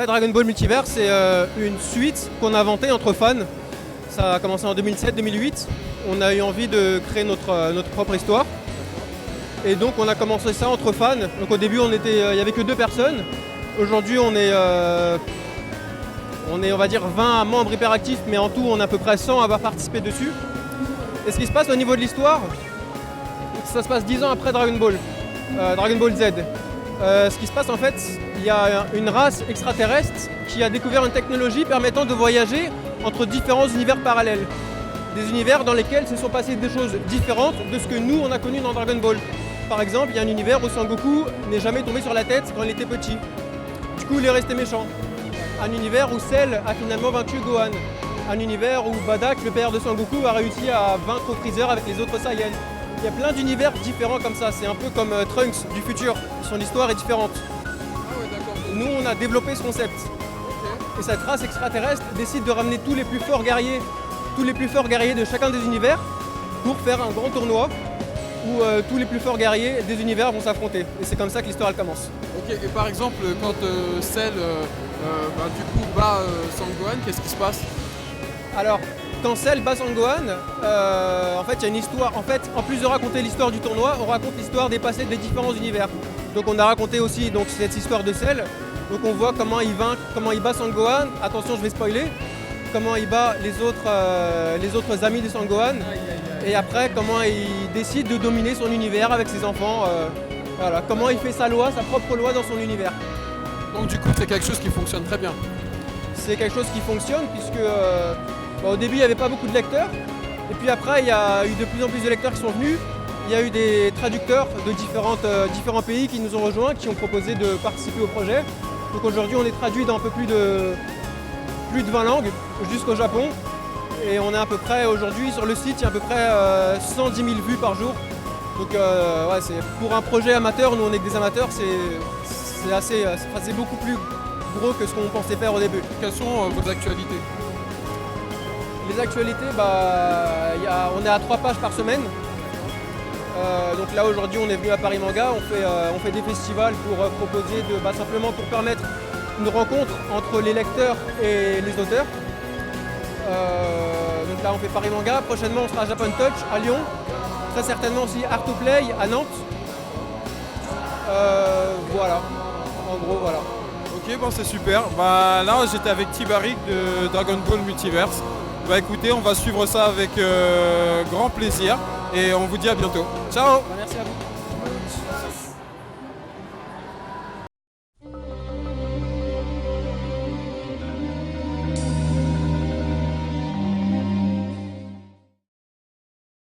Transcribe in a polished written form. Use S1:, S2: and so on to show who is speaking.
S1: fait, Dragon Ball Multiverse, c'est une suite qu'on a inventée entre fans. Ça a commencé en 2007-2008. On a eu envie de créer notre propre histoire. Et donc on a commencé ça entre fans. Donc au début, il n'y avait que 2 personnes. Aujourd'hui, on est, on va dire, 20 membres hyperactifs, mais en tout, on est à peu près 100 à avoir participé dessus. Et ce qui se passe au niveau de l'histoire, ça se passe 10 ans après Dragon Ball Z. Ce qui se passe en fait, il y a une race extraterrestre qui a découvert une technologie permettant de voyager entre différents univers parallèles. Des univers dans lesquels se sont passées des choses différentes de ce que nous on a connu dans Dragon Ball. Par exemple, il y a un univers où Sangoku n'est jamais tombé sur la tête quand il était petit. Du coup, il est resté méchant. Un univers où Cell a finalement vaincu Gohan. Un univers où Bardock, le père de Sangoku, a réussi à vaincre Freezer avec les autres Saiyans. Il y a plein d'univers différents comme ça. C'est un peu comme Trunks du futur. Son histoire est différente.
S2: Ah ouais, d'accord.
S1: Nous, on a développé ce concept. Et cette race extraterrestre décide de ramener tous les plus forts guerriers de chacun des univers pour faire un grand tournoi où tous les plus forts guerriers des univers vont s'affronter. Et c'est comme ça que l'histoire elle commence.
S2: Ok, et par exemple, quand Cell du coup bat Sangohan, qu'est-ce qui se passe?
S1: Alors, quand Cell bat Sangohan, en fait, il y a une histoire. En fait, en plus de raconter l'histoire du tournoi, on raconte l'histoire des passés des différents univers. Donc, on a raconté aussi donc, cette histoire de Cell. Donc, on voit comment il bat Sangohan. Attention, je vais spoiler. Comment il bat les autres amis de Sangohan. Et après, comment il décide de dominer son univers avec ses enfants. Voilà, comment il fait sa loi, sa propre loi dans son univers.
S2: Donc, du coup, c'est quelque chose qui fonctionne très bien.
S1: C'est quelque chose qui fonctionne puisque au début il n'y avait pas beaucoup de lecteurs et puis après il y a eu de plus en plus de lecteurs qui sont venus. Il y a eu des traducteurs de différents pays qui nous ont rejoints, qui ont proposé de participer au projet. Donc aujourd'hui on est traduit dans un peu plus de 20 langues jusqu'au Japon et on est à peu près aujourd'hui sur le site il y a à peu près 110 000 vues par jour. Donc ouais, c'est pour un projet amateur, nous on est que des amateurs, c'est beaucoup plus gros que ce qu'on pensait faire au début.
S2: Quelles sont vos actualités?
S1: Les actualités, on est à 3 pages par semaine. Donc là aujourd'hui on est venu à Paris Manga, on fait des festivals pour proposer simplement pour permettre une rencontre entre les lecteurs et les auteurs. Donc là on fait Paris Manga, prochainement on sera à Japan Touch à Lyon, très certainement aussi Art to Play à Nantes. Voilà, en gros voilà.
S2: Ok, bon c'est super. Bah, là j'étais avec Tibaric de Dragon Ball Multiverse. Bah écoutez, on va suivre ça avec grand plaisir et on vous dit à bientôt. Ciao.
S1: Merci à vous.